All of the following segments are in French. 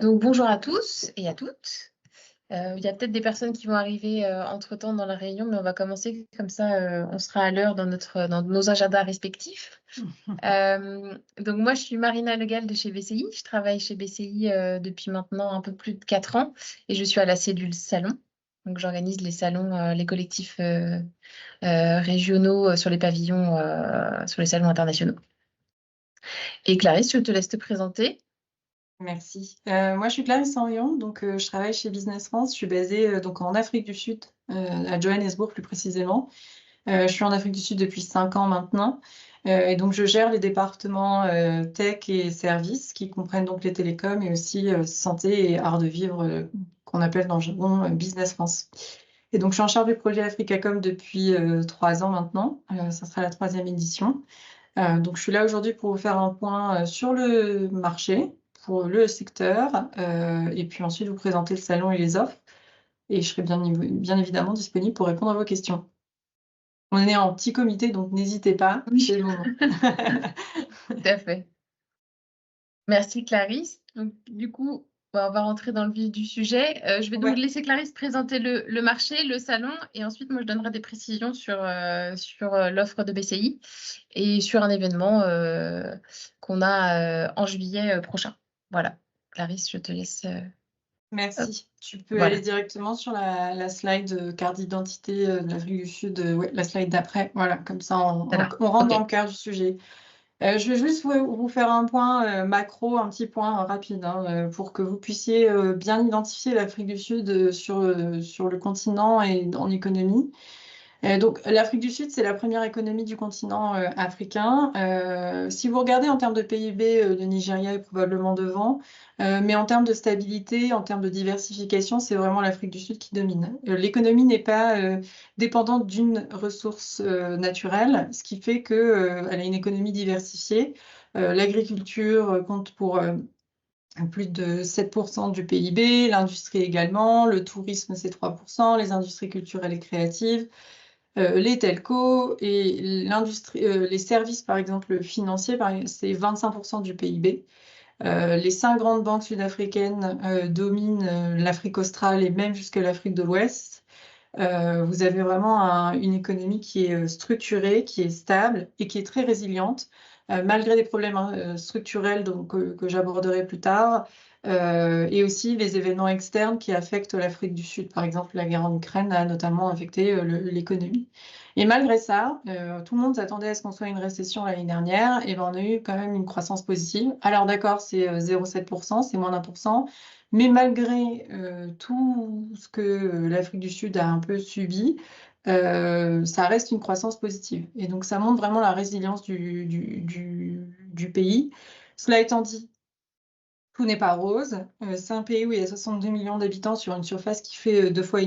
Donc bonjour à tous et à toutes. Il y a peut-être des personnes qui vont arriver, entre-temps dans la réunion, mais on va commencer comme ça, on sera à l'heure dans nos agendas respectifs. Donc moi, je suis Marina Legal de chez BCI. Je travaille chez BCI, depuis maintenant un peu plus de 4 ans et je suis à la cellule salon. Donc j'organise les salons, les collectifs, régionaux, sur les pavillons, sur les salons internationaux. Et Clarisse, je te laisse te présenter. Merci. Moi, je suis Clarisse Henrion, donc je travaille chez Business France. Je suis basée donc en Afrique du Sud, à Johannesburg plus précisément. Je suis en Afrique du Sud depuis 5 ans maintenant. Et donc, je gère les départements tech et services qui comprennent donc les télécoms et aussi santé et art de vivre qu'on appelle dans le jargon Business France. Et donc, je suis en charge du projet Africacom depuis 3 ans maintenant. Ça sera la 3e édition. Donc, je suis là aujourd'hui pour vous faire un point sur le marché, pour le secteur, et puis ensuite vous présenter le salon et les offres. Et je serai bien évidemment disponible pour répondre à vos questions. On est en petit comité, donc n'hésitez pas, Oui, c'est le moment. tout à fait. Merci Clarisse. Donc, du coup, on va rentrer dans le vif du sujet. Je vais donc Ouais, laisser Clarisse présenter le marché, le salon, et ensuite, moi, je donnerai des précisions sur l'offre de BCI et sur un événement qu'on a en juillet prochain. Voilà. Clarisse, je te laisse. Hop, merci. Tu peux aller voilà. directement sur la slide carte d'identité de l'Afrique du Sud, ouais, la slide d'après. Voilà, comme ça Voilà. on rentre OK. dans le cœur du sujet. Je vais juste vous faire un point macro, un petit point rapide, hein, pour que vous puissiez bien identifier l'Afrique du Sud sur le continent et en économie. Donc l'Afrique du Sud, c'est la première économie du continent africain. Si vous regardez en termes de PIB, le Nigeria est probablement devant, mais en termes de stabilité, en termes de diversification, c'est vraiment l'Afrique du Sud qui domine. L'économie n'est pas dépendante d'une ressource naturelle, ce qui fait que elle a une économie diversifiée. L'agriculture compte pour plus de 7% du PIB, l'industrie également, le tourisme c'est 3%, les industries culturelles et créatives, les telcos et l'industrie, les services par exemple financiers, c'est 25% du PIB. Les 5 grandes banques sud-africaines dominent l'Afrique australe et même jusqu'à l'Afrique de l'Ouest. Vous avez vraiment une économie qui est structurée, qui est stable et qui est très résiliente, malgré des problèmes structurels donc, que j'aborderai plus tard, et aussi les événements externes qui affectent l'Afrique du Sud. Par exemple, la guerre en Ukraine a notamment affecté l'économie. Et malgré ça, tout le monde s'attendait à ce qu'on soit une récession l'année dernière, et ben on a eu quand même une croissance positive. Alors d'accord, c'est 0,7%, c'est moins d'1%. Mais malgré tout ce que l'Afrique du Sud a un peu subi, ça reste une croissance positive. Et donc, ça montre vraiment la résilience du pays. Cela étant dit, tout n'est pas rose. C'est un pays où il y a 62 millions d'habitants sur une surface qui fait 2,5 fois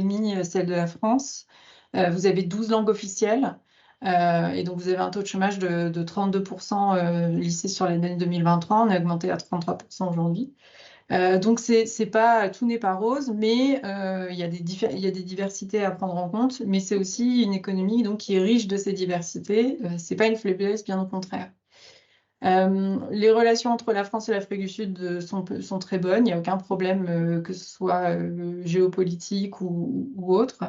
celle de la France. Vous avez 12 langues officielles. Et donc, vous avez un taux de chômage de 32% lissé sur l'année 2023. On a augmenté à 33% aujourd'hui. Donc c'est pas tout n'est pas rose, mais il y a des diversités à prendre en compte, mais c'est aussi une économie donc qui est riche de ces diversités. C'est pas une faiblesse, bien au contraire. Les relations entre la France et l'Afrique du Sud sont très bonnes. Il n'y a aucun problème, que ce soit géopolitique ou autre.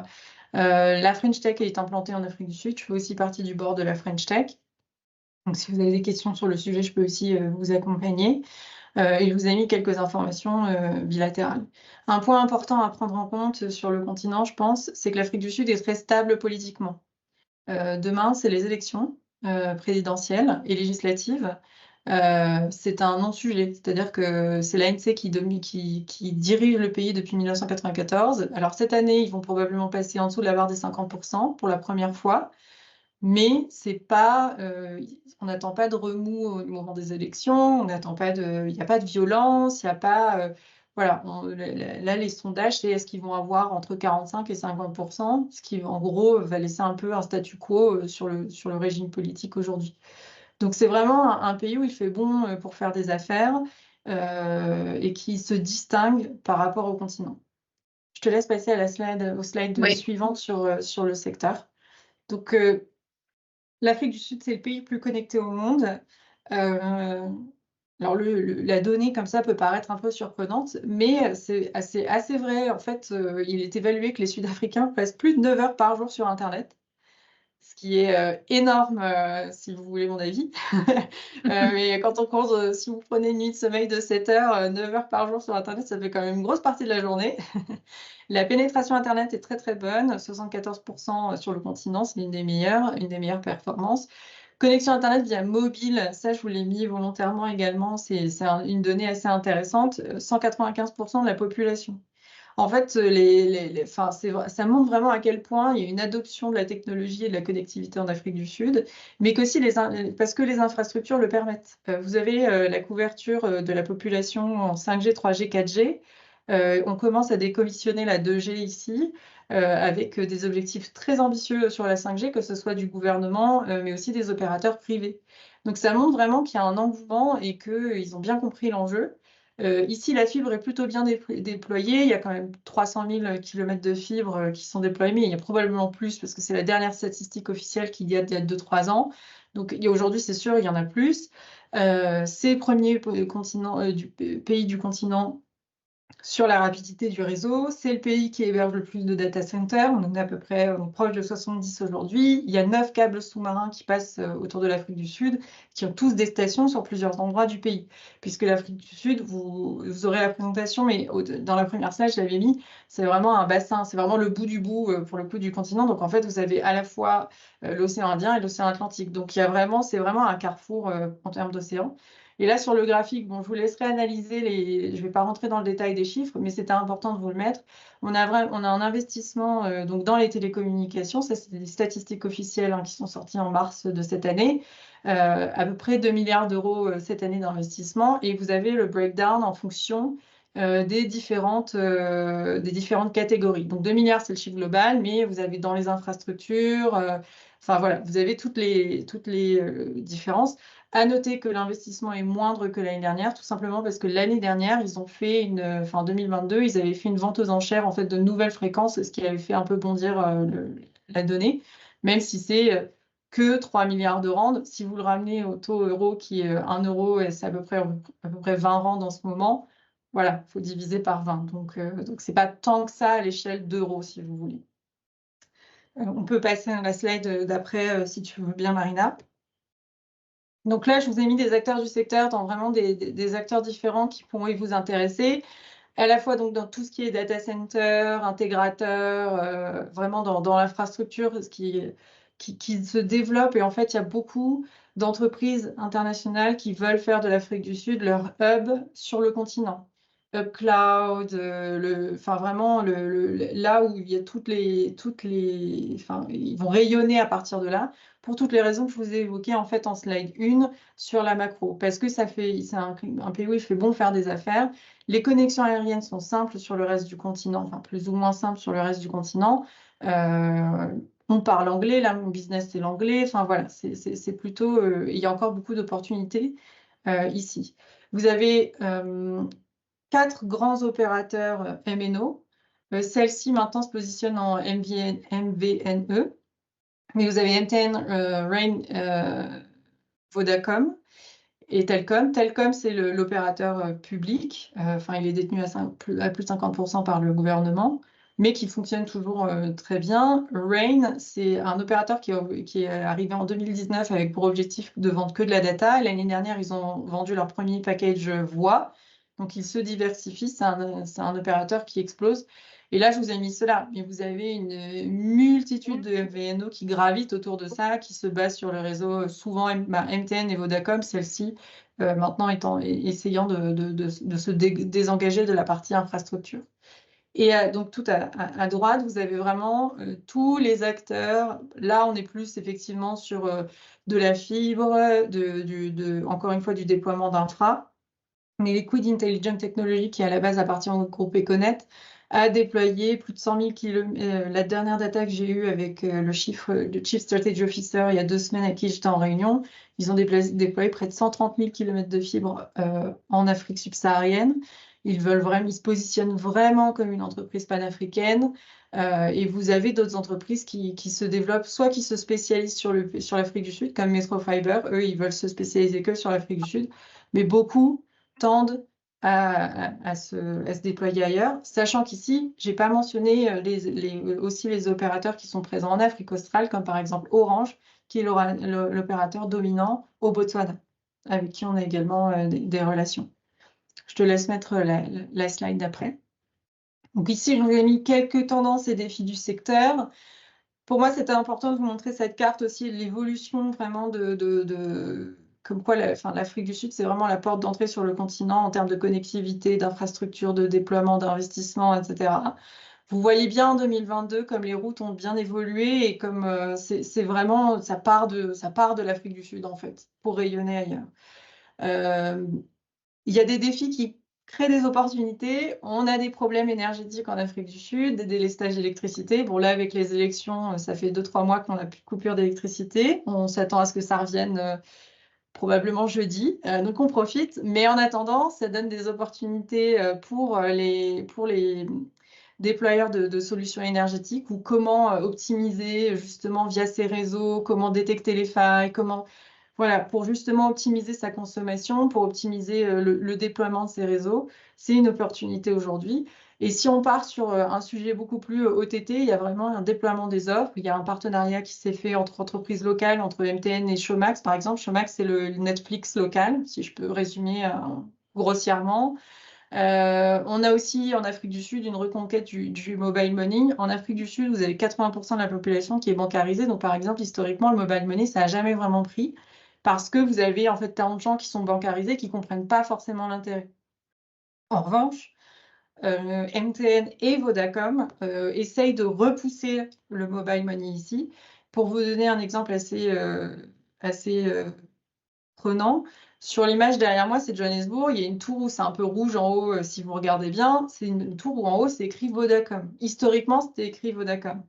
La French Tech est implantée en Afrique du Sud. Je fais aussi partie du board de la French Tech. Donc si vous avez des questions sur le sujet, je peux aussi vous accompagner. Et je vous ai mis quelques informations bilatérales. Un point important à prendre en compte sur le continent, je pense, c'est que l'Afrique du Sud est très stable politiquement. Demain, c'est les élections présidentielles et législatives. C'est un non-sujet, c'est-à-dire que c'est l'ANC qui dirige le pays depuis 1994. Alors cette année, ils vont probablement passer en dessous de la barre des 50% pour la première fois. Mais c'est pas, on n'attend pas de remous au moment des élections, il n'y a pas de violence, il n'y a pas, voilà, là, les sondages, c'est est-ce qu'ils vont avoir entre 45 et 50%, ce qui, en gros, va laisser un peu un statu quo sur le régime politique aujourd'hui. Donc, c'est vraiment un pays où il fait bon pour faire des affaires et qui se distingue par rapport au continent. Je te laisse passer à au slide Oui. suivant sur le secteur. Donc, l'Afrique du Sud, c'est le pays le plus connecté au monde. Alors, la donnée comme ça peut paraître un peu surprenante, mais c'est assez vrai. En fait, il est évalué que les Sud-Africains passent plus de 9 heures par jour sur Internet, ce qui est énorme, si vous voulez mon avis. Mais quand on compte, si vous prenez une nuit de sommeil de 7 heures, 9 heures par jour sur Internet, ça fait quand même une grosse partie de la journée. La pénétration Internet est très très bonne, 74% sur le continent, c'est une des meilleures performances. Connexion Internet via mobile, ça je vous l'ai mis volontairement également, c'est une donnée assez intéressante, 195% de la population. En fait, enfin, ça montre vraiment à quel point il y a une adoption de la technologie et de la connectivité en Afrique du Sud, mais qu'aussi parce que les infrastructures le permettent. Vous avez la couverture de la population en 5G, 3G, 4G. On commence à décommissionner la 2G ici, avec des objectifs très ambitieux sur la 5G, que ce soit du gouvernement, mais aussi des opérateurs privés. Donc ça montre vraiment qu'il y a un engouement et qu'ils ont bien compris l'enjeu. Ici, la fibre est plutôt bien déployée. Il y a quand même 300 000 km de fibre qui sont déployés, mais il y a probablement plus parce que c'est la dernière statistique officielle qu'il y a 2-3 ans. Donc aujourd'hui, c'est sûr, il y en a plus. C'est le premier pays du continent sur la rapidité du réseau. C'est le pays qui héberge le plus de data centers. On en est à peu près proche de 70 aujourd'hui. Il y a 9 câbles sous-marins qui passent autour de l'Afrique du Sud, qui ont tous des stations sur plusieurs endroits du pays. Puisque l'Afrique du Sud, vous aurez la présentation, mais dans la première slide, je l'avais mis, c'est vraiment un bassin, c'est vraiment le bout du bout pour le coup du continent. Donc en fait, vous avez à la fois l'océan Indien et l'océan Atlantique. Donc c'est vraiment un carrefour en termes d'océan. Et là, sur le graphique, bon, je vous laisserai analyser je ne vais pas rentrer dans le détail des chiffres, mais c'était important de vous le mettre. On a un investissement donc dans les télécommunications, ça c'est des statistiques officielles qui sont sorties en mars de cette année, à peu près 2 milliards d'euros cette année d'investissement, et vous avez le breakdown en fonction des différentes catégories. Donc 2 milliards, c'est le chiffre global, mais vous avez dans les infrastructures, enfin voilà, vous avez toutes les différences. À noter que l'investissement est moindre que l'année dernière, tout simplement parce que l'année dernière, ils ont fait en 2022, ils avaient fait une vente aux enchères en fait de nouvelles fréquences, ce qui avait fait un peu bondir la donnée, même si c'est que 3 milliards de rands. Si vous le ramenez au taux euro qui est 1 euro, et c'est à peu près 20 rands en ce moment, voilà, il faut diviser par 20. Donc c'est pas tant que ça à l'échelle d'euros, si vous voulez. On peut passer à la slide d'après, si tu veux bien, Marina. Donc là, je vous ai mis des acteurs du secteur, dans vraiment des acteurs différents qui pourront vous intéresser, à la fois donc dans tout ce qui est data center, intégrateur, vraiment dans l'infrastructure, qui se développe. Et en fait, il y a beaucoup d'entreprises internationales qui veulent faire de l'Afrique du Sud leur hub sur le continent. Hub cloud, enfin vraiment là où il y a enfin, ils vont rayonner à partir de là, pour toutes les raisons que je vous ai évoquées en fait en slide 1 sur la macro, parce que c'est un pays où il fait bon faire des affaires. Les connexions aériennes sont simples sur le reste du continent, enfin plus ou moins simples sur le reste du continent. On parle anglais, là mon business c'est l'anglais, enfin voilà, c'est plutôt, il y a encore beaucoup d'opportunités ici. Vous avez 4 grands opérateurs MNO. Celle-ci maintenant se positionne en MVNE. Mais vous avez MTN, Rain, Vodacom et Telcom. Telcom, c'est l'opérateur public. Enfin, il est détenu à plus de 50% par le gouvernement, mais qui fonctionne toujours très bien. Rain, c'est un opérateur qui est arrivé en 2019 avec pour objectif de vendre que de la data. L'année dernière, ils ont vendu leur premier package voix. Donc, ils se diversifient. C'est un opérateur qui explose. Et là, je vous ai mis cela. Mais vous avez une multitude de MVNO qui gravitent autour de ça, qui se basent sur le réseau, souvent MTN et Vodacom, celle-ci, maintenant essayant de se désengager de la partie infrastructure. Et donc, tout à droite, vous avez vraiment tous les acteurs. Là, on est plus effectivement sur de la fibre, encore une fois, du déploiement d'infra. Mais Liquid Intelligent Technology, qui à la base appartient au groupe Econet, a déployé plus de 100 000 km. La dernière data que j'ai eue avec le Chief Strategy Officer il y a 2 semaines avec qui j'étais en réunion, ils ont déployé près de 130 000 km de fibre en Afrique subsaharienne. Ils se positionnent vraiment comme une entreprise panafricaine. Et vous avez d'autres entreprises qui se développent, soit qui se spécialisent sur l'Afrique du Sud, comme Metro Fiber. Eux, ils veulent se spécialiser que sur l'Afrique du Sud. Mais beaucoup tendent à se déployer ailleurs, sachant qu'ici, j'ai pas mentionné aussi les opérateurs qui sont présents en Afrique australe, comme par exemple Orange, qui est l'opérateur dominant au Botswana, avec qui on a également des relations. Je te laisse mettre la slide d'après. Donc ici, je vous ai mis quelques tendances et défis du secteur. Pour moi, c'était important de vous montrer cette carte aussi, l'évolution vraiment comme quoi l'Afrique du Sud, c'est vraiment la porte d'entrée sur le continent en termes de connectivité, d'infrastructures, de déploiement, d'investissement, etc. Vous voyez bien en 2022 comme les routes ont bien évolué et comme c'est vraiment, ça part de l'Afrique du Sud en fait, pour rayonner ailleurs. Il y a des défis qui créent des opportunités. On a des problèmes énergétiques en Afrique du Sud, des délestages d'électricité. Bon, là, avec les élections, ça fait 2-3 mois qu'on n'a plus de coupure d'électricité. On s'attend à ce que ça revienne probablement jeudi. Donc, on profite. Mais en attendant, ça donne des opportunités pour les déployeurs de solutions énergétiques ou comment optimiser justement via ces réseaux, comment détecter les failles, voilà, pour justement optimiser sa consommation, pour optimiser le déploiement de ces réseaux, c'est une opportunité aujourd'hui. Et si on part sur un sujet beaucoup plus OTT, il y a vraiment un déploiement des offres. Il y a un partenariat qui s'est fait entre entreprises locales, entre MTN et Showmax, par exemple. Showmax, c'est le Netflix local, si je peux résumer grossièrement. On a aussi en Afrique du Sud une reconquête du mobile money. En Afrique du Sud, vous avez 80% de la population qui est bancarisée. Donc, par exemple, historiquement, le mobile money, ça n'a jamais vraiment pris parce que vous avez en fait tant de gens qui sont bancarisés qui ne comprennent pas forcément l'intérêt. En revanche, MTN et Vodacom essayent de repousser le mobile money ici. Pour vous donner un exemple assez prenant, sur l'image derrière moi, c'est Johannesburg. Il y a une tour où c'est un peu rouge en haut, si vous regardez bien. C'est une tour où en haut, c'est écrit Vodacom. Historiquement, c'était écrit Vodacom.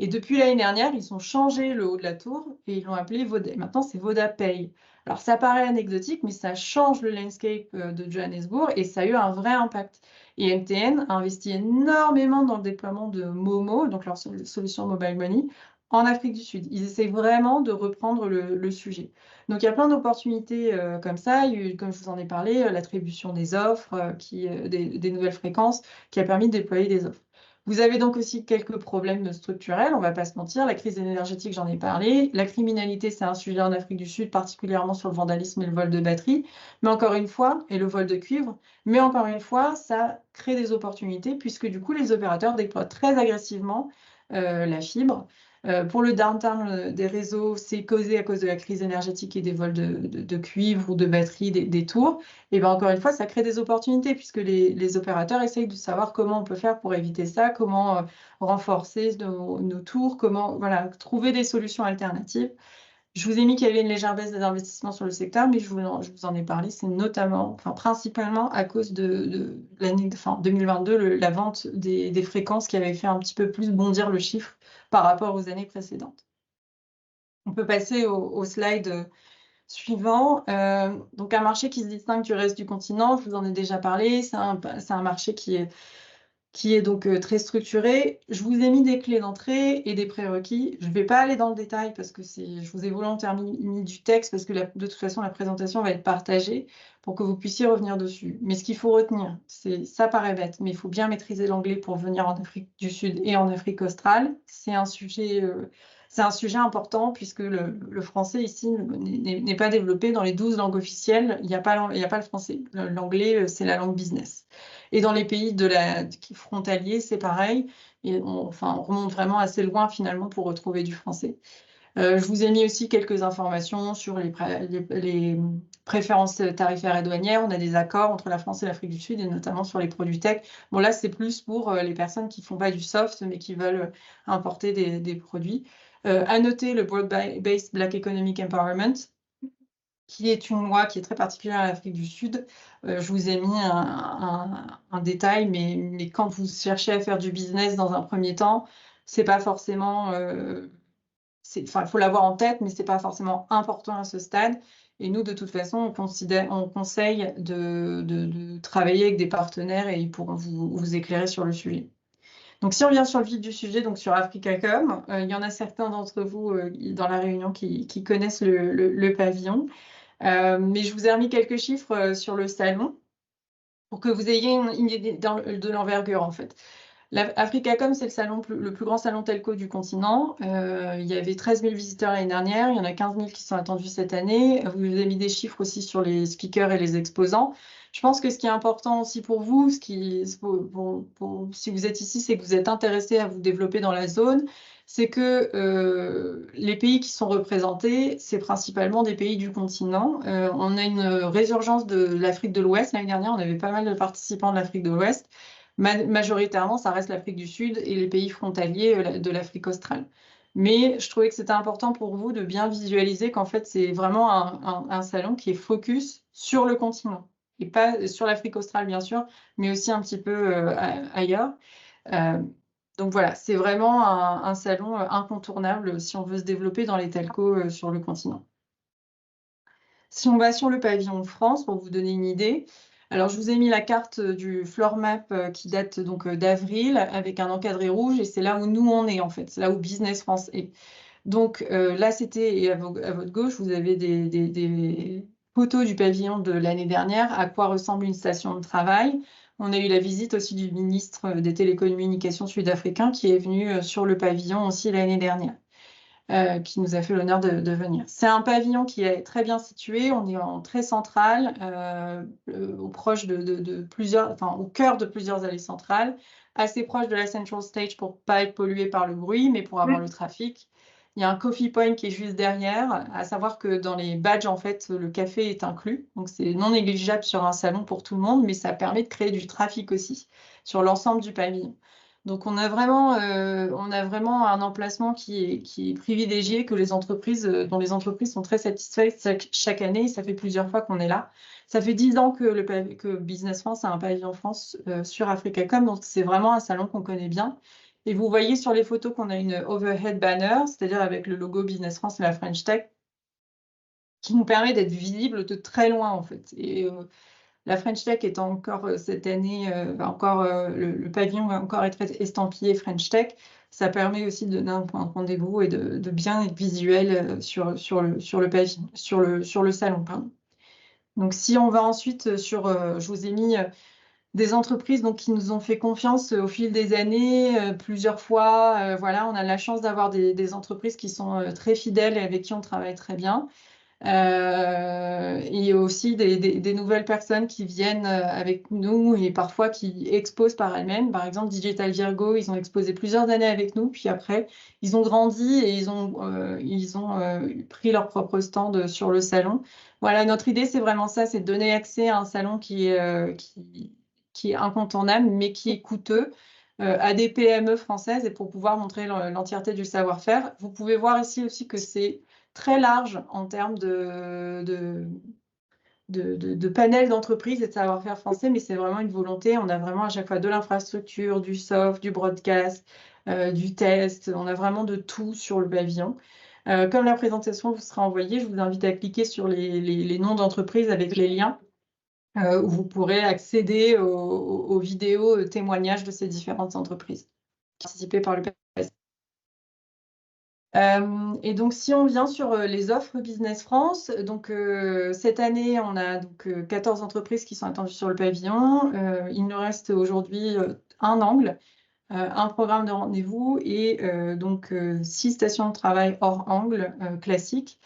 Et depuis l'année dernière, ils ont changé le haut de la tour et ils l'ont appelé Voda. Maintenant, c'est VodaPay. Alors, ça paraît anecdotique, mais ça change le landscape de Johannesburg et ça a eu un vrai impact. Et MTN a investi énormément dans le déploiement de Momo, donc leur solution mobile money, en Afrique du Sud. Ils essayent vraiment de reprendre le sujet. Donc, il y a plein d'opportunités comme ça. Il y a eu, comme je vous en ai parlé, l'attribution des offres, des nouvelles fréquences, qui a permis de déployer des offres. Vous avez donc aussi quelques problèmes structurels, on ne va pas se mentir. La crise énergétique, j'en ai parlé. La criminalité, c'est un sujet en Afrique du Sud, particulièrement sur le vandalisme et le vol de batterie. Mais encore une fois, et le vol de cuivre, mais encore une fois, ça crée des opportunités puisque du coup, les opérateurs déploient très agressivement la fibre. Pour le downturn des réseaux, c'est causé à cause de la crise énergétique et des vols de cuivre ou de batterie des tours. Et bien encore une fois, ça crée des opportunités puisque les opérateurs essayent de savoir comment on peut faire pour éviter ça, comment renforcer nos tours, comment trouver des solutions alternatives. Je vous ai mis qu'il y avait une légère baisse des investissements sur le secteur, mais je vous en ai parlé, c'est principalement à cause de l'année 2022, la vente des fréquences qui avait fait un petit peu plus bondir le chiffre par rapport aux années précédentes. On peut passer au slide suivant. Donc un marché qui se distingue du reste du continent, je vous en ai déjà parlé, c'est un marché qui est donc très structuré. Je vous ai mis des clés d'entrée et des prérequis. Je ne vais pas aller dans le détail parce que je vous ai volontairement mis du texte parce que de toute façon, la présentation va être partagée pour que vous puissiez revenir dessus. Mais ce qu'il faut retenir, ça paraît bête, mais il faut bien maîtriser l'anglais pour venir en Afrique du Sud et en Afrique australe. C'est un sujet important puisque le français ici n'est pas développé dans les 12 langues officielles. Il n'y a pas le français. L'anglais, c'est la langue business. Et dans les pays frontaliers, c'est pareil. Et on remonte vraiment assez loin finalement pour retrouver du français. Je vous ai mis aussi quelques informations sur les préférences tarifaires et douanières. On a des accords entre la France et l'Afrique du Sud, et notamment sur les produits tech. Bon, là, c'est plus pour les personnes qui ne font pas du soft, mais qui veulent importer des produits. À noter le Broad-Based Black Economic Empowerment, qui est une loi qui est très particulière à l'Afrique du Sud. Je vous ai mis un détail, mais quand vous cherchez à faire du business dans un premier temps, c'est pas forcément... il faut l'avoir en tête, mais c'est pas forcément important à ce stade. Et nous, de toute façon, on conseille de travailler avec des partenaires et ils pourront vous éclairer sur le sujet. Donc, si on revient sur le vif du sujet, donc sur Africacom, il y en a certains d'entre vous dans la réunion qui connaissent le pavillon. Mais je vous ai remis quelques chiffres sur le salon pour que vous ayez une idée de l'envergure, en fait. Africacom, c'est le plus grand salon telco du continent. Il y avait 13 000 visiteurs l'année dernière, il y en a 15 000 qui sont attendus cette année. Vous avez mis des chiffres aussi sur les speakers et les exposants. Je pense que ce qui est important aussi pour vous, si vous êtes ici, c'est que vous êtes intéressé à vous développer dans la zone, c'est que les pays qui sont représentés, c'est principalement des pays du continent. On a une résurgence de l'Afrique de l'Ouest. L'année dernière, on avait pas mal de participants de l'Afrique de l'Ouest. Majoritairement, ça reste l'Afrique du Sud et les pays frontaliers de l'Afrique australe. Mais je trouvais que c'était important pour vous de bien visualiser qu'en fait, c'est vraiment un salon qui est focus sur le continent. Et pas sur l'Afrique australe, bien sûr, mais aussi un petit peu ailleurs. Donc voilà, c'est vraiment un salon incontournable si on veut se développer dans les telcos sur le continent. Si on va sur le pavillon France, pour vous donner une idée, alors je vous ai mis la carte du floor map qui date donc d'avril avec un encadré rouge et c'est là où nous on est en fait, c'est là où Business France est. Donc là c'était, et à votre gauche, vous avez des photos du pavillon de l'année dernière, à quoi ressemble une station de travail. On a eu la visite aussi du ministre des Télécommunications sud-africain qui est venu sur le pavillon aussi l'année dernière. Qui nous a fait l'honneur de venir. C'est un pavillon qui est très bien situé, on est en très central, proche de plusieurs, enfin au cœur de plusieurs allées centrales, assez proche de la Central Stage pour pas être pollué par le bruit, mais pour avoir le trafic. Il y a un coffee point qui est juste derrière, à savoir que dans les badges, en fait, le café est inclus, donc c'est non négligeable sur un salon pour tout le monde, mais ça permet de créer du trafic aussi sur l'ensemble du pavillon. Donc on a vraiment un emplacement qui est privilégié, dont les entreprises sont très satisfaites chaque année. Ça fait plusieurs fois qu'on est là. Ça fait 10 ans que Business France a un pavillon France sur Africacom, donc c'est vraiment un salon qu'on connaît bien. Et vous voyez sur les photos qu'on a une overhead banner, c'est-à-dire avec le logo Business France et la French Tech, qui nous permet d'être visible de très loin en fait. Et la French Tech est encore cette année, le pavillon va encore être estampillé French Tech. Ça permet aussi de donner un point de rendez-vous et de bien être visuel sur le pavillon, sur le salon. Pardon. Donc si on va ensuite je vous ai mis des entreprises donc, qui nous ont fait confiance au fil des années, plusieurs fois. Voilà, on a la chance d'avoir des entreprises qui sont très fidèles et avec qui on travaille très bien. Et aussi des nouvelles personnes qui viennent avec nous et parfois qui exposent par elles-mêmes. Par exemple, Digital Virgo, ils ont exposé plusieurs années avec nous, puis après, ils ont grandi et ils ont pris leur propre stand sur le salon. Voilà, notre idée, c'est vraiment ça, c'est de donner accès à un salon qui est incontournable, mais qui est coûteux. À des PME françaises et pour pouvoir montrer l'entièreté du savoir-faire. Vous pouvez voir ici aussi que c'est très large en termes de panel d'entreprises et de savoir-faire français, mais c'est vraiment une volonté. On a vraiment à chaque fois de l'infrastructure, du soft, du broadcast, du test. On a vraiment de tout sur le pavillon. Comme la présentation vous sera envoyée, je vous invite à cliquer sur les noms d'entreprises avec les liens où vous pourrez accéder aux vidéos témoignages de ces différentes entreprises participées par le pavillon. Et donc, si on vient sur les offres Business France, donc cette année, on a donc 14 entreprises qui sont attendues sur le pavillon. Il nous reste aujourd'hui un angle, un programme de rendez-vous et donc 6 stations de travail hors angle classiques.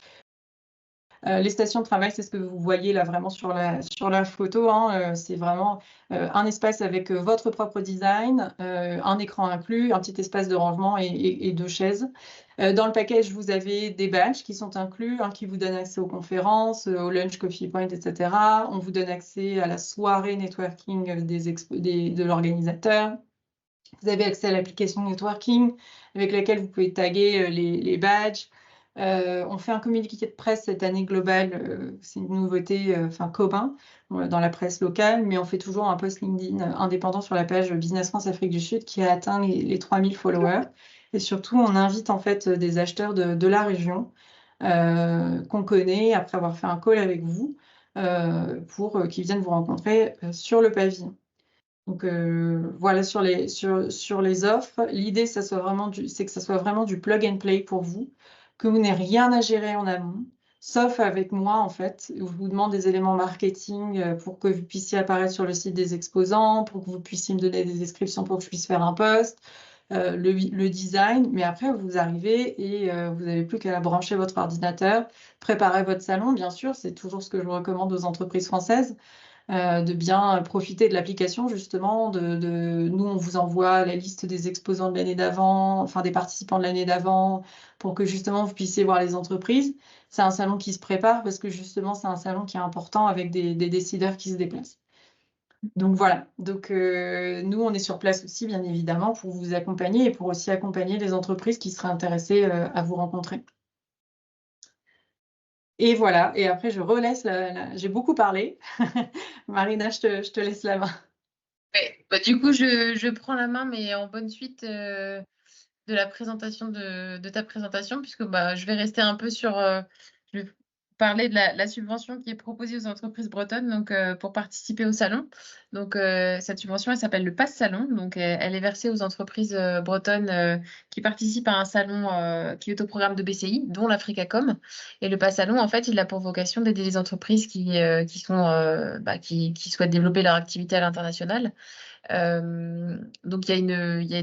Les stations de travail, c'est ce que vous voyez là vraiment sur la photo. Hein, c'est vraiment un espace avec votre propre design, un écran inclus, un petit espace de rangement et 2 chaises. Dans le package, vous avez des badges qui sont inclus, qui vous donnent accès aux conférences, au lunch, coffee point, etc. On vous donne accès à la soirée networking de l'organisateur. Vous avez accès à l'application networking avec laquelle vous pouvez taguer les badges. On fait un communiqué de presse cette année globale, c'est une nouveauté commun dans la presse locale, mais on fait toujours un post LinkedIn indépendant sur la page Business France Afrique du Sud qui a atteint les 3000 followers. Et surtout, on invite en fait des acheteurs de la région qu'on connaît après avoir fait un call avec vous pour qu'ils viennent vous rencontrer sur le pavillon. Donc voilà, sur les offres, l'idée, c'est que ça soit vraiment du plug and play pour vous, que vous n'ayez rien à gérer en amont, sauf avec moi, en fait, où je vous demande des éléments marketing pour que vous puissiez apparaître sur le site des exposants, pour que vous puissiez me donner des descriptions pour que je puisse faire un post, le design, mais après, vous arrivez et vous n'avez plus qu'à brancher votre ordinateur, préparer votre salon, bien sûr, c'est toujours ce que je recommande aux entreprises françaises. De bien profiter de l'application, justement. Nous, on vous envoie la liste des exposants de l'année d'avant, enfin des participants de l'année d'avant, pour que justement vous puissiez voir les entreprises. C'est un salon qui se prépare parce que justement, c'est un salon qui est important avec des décideurs qui se déplacent. Donc voilà, donc nous, on est sur place aussi, bien évidemment, pour vous accompagner et pour aussi accompagner les entreprises qui seraient intéressées à vous rencontrer. Et voilà, et après, je relaisse j'ai beaucoup parlé. Marina, je te laisse la main. Ouais. Bah, du coup, je prends la main, mais en bonne suite de la présentation de ta présentation, puisque bah, je vais rester un peu sur. Je vais parler de la subvention qui est proposée aux entreprises bretonnes donc, pour participer au salon. Donc, cette subvention, elle s'appelle le Pass Salon. Donc, elle est versée aux entreprises bretonnes qui participent à un salon qui est au programme de BCI, dont l'Africacom. Et le Pass Salon, en fait, il a pour vocation d'aider les entreprises qui souhaitent développer leur activité à l'international. Donc, il y a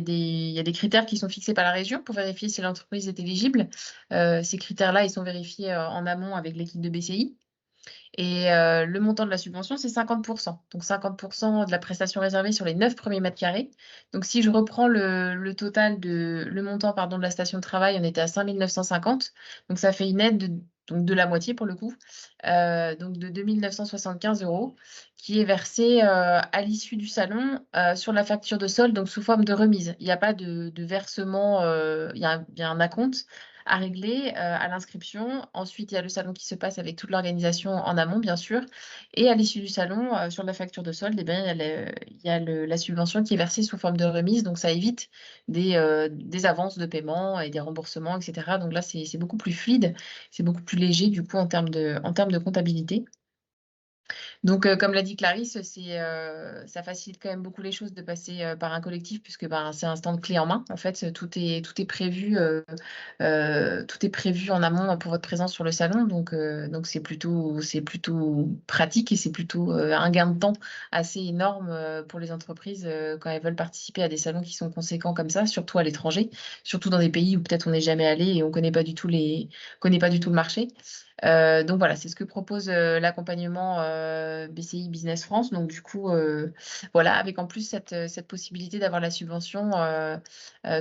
des critères qui sont fixés par la région pour vérifier si l'entreprise est éligible. Ces critères-là, ils sont vérifiés en amont avec l'équipe de BCI. Et le montant de la subvention, c'est 50%. Donc 50% de la prestation réservée sur les 9 premiers mètres carrés. Donc si je reprends le montant pardon, de la station de travail, on était à 5 950. Donc ça fait une aide donc de la moitié pour le coup, donc de 2 975 € qui est versée à l'issue du salon sur la facture de solde, donc sous forme de remise. Il n'y a pas de versement, il y a un acompte à régler à l'inscription. Ensuite, il y a le salon qui se passe avec toute l'organisation en amont, bien sûr. Et à l'issue du salon, sur la facture de solde, eh bien, il y a la subvention qui est versée sous forme de remise. Donc, ça évite des avances de paiement et des remboursements, etc. Donc là, c'est beaucoup plus fluide, c'est beaucoup plus léger, du coup, en termes de comptabilité. Donc, comme l'a dit Clarisse, ça facilite quand même beaucoup les choses de passer par un collectif, puisque ben, c'est un stand clé en main. En fait, tout est prévu, tout est prévu en amont pour votre présence sur le salon. Donc c'est plutôt pratique et c'est plutôt un gain de temps assez énorme pour les entreprises quand elles veulent participer à des salons qui sont conséquents comme ça, surtout à l'étranger, surtout dans des pays où peut-être on n'est jamais allé et on connaît pas du tout le marché. Donc voilà, c'est ce que propose l'accompagnement BCI Business France. Donc du coup, voilà, avec en plus cette possibilité d'avoir la subvention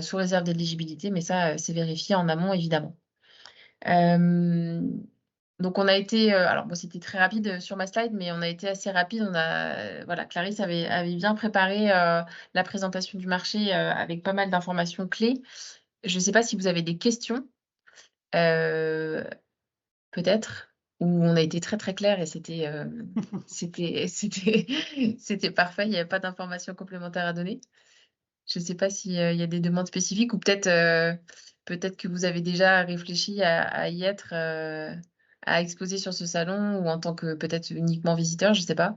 sous réserve d'éligibilité, mais ça, c'est vérifié en amont, évidemment. Donc on a été, alors bon, c'était très rapide sur ma slide, mais on a été assez rapide. Voilà, Clarisse avait bien préparé la présentation du marché avec pas mal d'informations clés. Je ne sais pas si vous avez des questions. Peut-être, où on a été très très clair et c'était parfait, il n'y avait pas d'informations complémentaires à donner. Je ne sais pas s'il y a des demandes spécifiques ou peut-être que vous avez déjà réfléchi à y être, à exposer sur ce salon ou en tant que peut-être uniquement visiteur, je ne sais pas.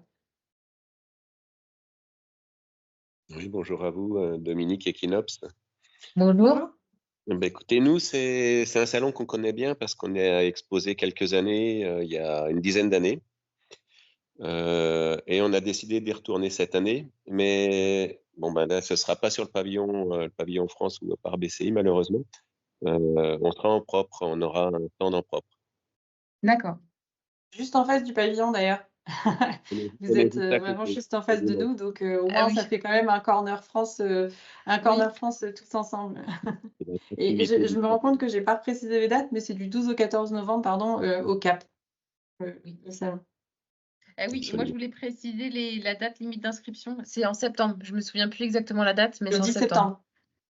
Oui, bonjour à vous, Dominique Equinops. Bonjour. Ben, écoutez, nous, c'est un salon qu'on connaît bien parce qu'on est exposé quelques années, il y a une dizaine d'années. Et on a décidé d'y retourner cette année. Mais bon, ben là, ce ne sera pas sur le pavillon France ou par BCI, malheureusement. On sera en propre, on aura un stand en propre. D'accord. Juste en face du pavillon d'ailleurs. Vous On est êtes juste à vraiment côté. juste en face de nous, donc au Ah moins ça oui, fait quand même un corner France, oui. tous ensemble. C'est la Et proximité je du me rends salon. compte que j'ai pas précisé les dates, mais c'est du 12 au 14 novembre, pardon, au Cap. Oui, le salon. Ah oui, et moi je Absolument. voulais préciser la date limite d'inscription. C'est en septembre. Je me souviens plus exactement la date, mais Le c'est en 10 septembre. septembre.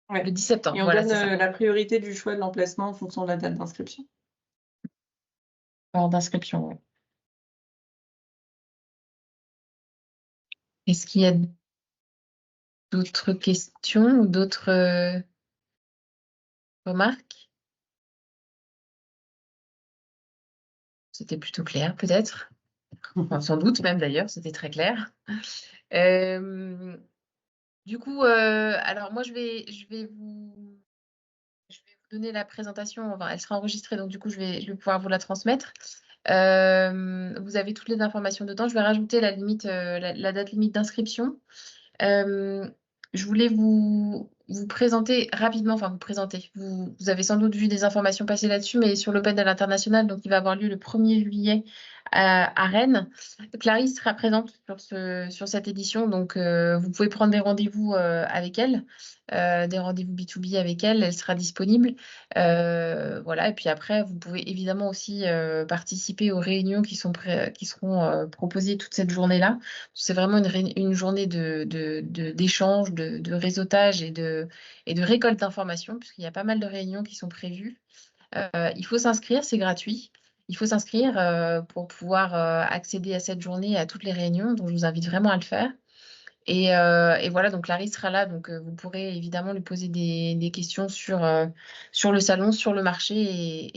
Ouais. Le 10 septembre, Et on voilà, donne c'est ça. la priorité du choix de l'emplacement en fonction de la date d'inscription. Heure d'inscription, ouais. Est-ce qu'il y a d'autres questions ou d'autres remarques? c'était plutôt clair, peut-être. Enfin, sans doute même d'ailleurs, c'était très clair. Du coup, alors moi, je vais vous donner la présentation. Enfin, elle sera enregistrée, donc du coup, je vais pouvoir vous la transmettre. Vous avez toutes les informations dedans. Je vais rajouter la limite, la date limite d'inscription. Je voulais vous présenter rapidement, enfin vous présenter. Vous avez sans doute vu des informations passer là-dessus, mais sur l'Open à l'international, donc il va avoir lieu le 1er juillet à Rennes. Clarisse sera présente sur cette édition, donc vous pouvez prendre des rendez-vous avec elle, des rendez-vous B2B avec elle, elle sera disponible. Voilà, et puis après, vous pouvez évidemment aussi participer aux réunions qui seront proposées toute cette journée-là. C'est vraiment une journée d'échange, de réseautage et de récolte d'informations, puisqu'il y a pas mal de réunions qui sont prévues. Il faut s'inscrire, c'est gratuit. Il faut s'inscrire pour pouvoir accéder à cette journée et à toutes les réunions, donc je vous invite vraiment à le faire. Et voilà, donc Clarisse sera là, donc vous pourrez évidemment lui poser des questions sur le salon, sur le marché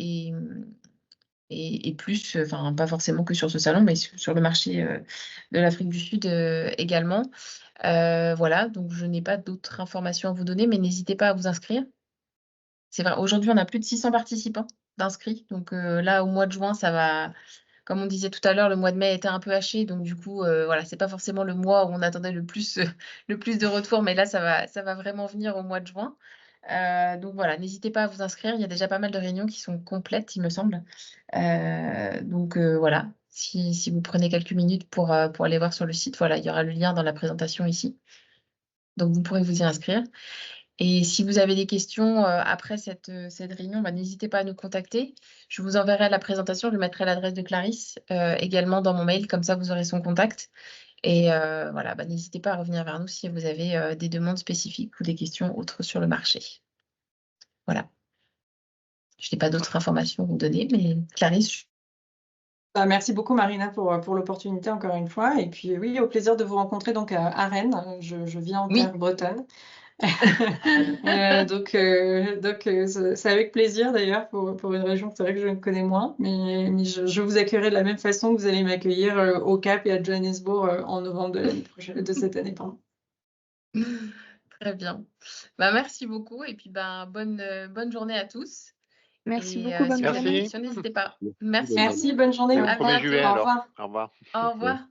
et plus, enfin pas forcément que sur ce salon, mais sur le marché de l'Afrique du Sud également. Voilà, donc je n'ai pas d'autres informations à vous donner, mais n'hésitez pas à vous inscrire. C'est vrai, aujourd'hui, on a plus de 600 participants d'inscrits. Donc là, au mois de juin, ça va, comme on disait tout à l'heure, le mois de mai était un peu haché. Donc du coup, voilà, c'est pas forcément le mois où on attendait le plus de retours, mais là, ça va vraiment venir au mois de juin. Donc voilà, n'hésitez pas à vous inscrire. Il y a déjà pas mal de réunions qui sont complètes, il me semble. Donc voilà, si vous prenez quelques minutes pour aller voir sur le site, voilà, il y aura le lien dans la présentation ici. Donc vous pourrez vous y inscrire. Et si vous avez des questions après cette réunion, bah, n'hésitez pas à nous contacter. Je vous enverrai la présentation, je mettrai l'adresse de Clarisse également dans mon mail, comme ça vous aurez son contact. Et voilà, bah, n'hésitez pas à revenir vers nous si vous avez des demandes spécifiques ou des questions autres sur le marché. Voilà. Je n'ai pas d'autres informations à vous donner, mais Clarisse. Bah, merci beaucoup Marina pour l'opportunité encore une fois. Et puis oui, au plaisir de vous rencontrer donc à Rennes. Je viens en Oui. terre bretonne. Donc c'est avec plaisir d'ailleurs pour une région que c'est vrai que je connais moins, mais je vous accueillerai de la même façon que vous allez m'accueillir au Cap et à Johannesburg en novembre de cette année. Pardon. Très bien. Bah, merci beaucoup et puis bah, bonne journée à tous. Merci Et beaucoup, bonne si vous avez des journée. questions, n'hésitez pas. Merci. Merci. Bonne journée. Au À revoir. bientôt. Au Au revoir. revoir. Au revoir.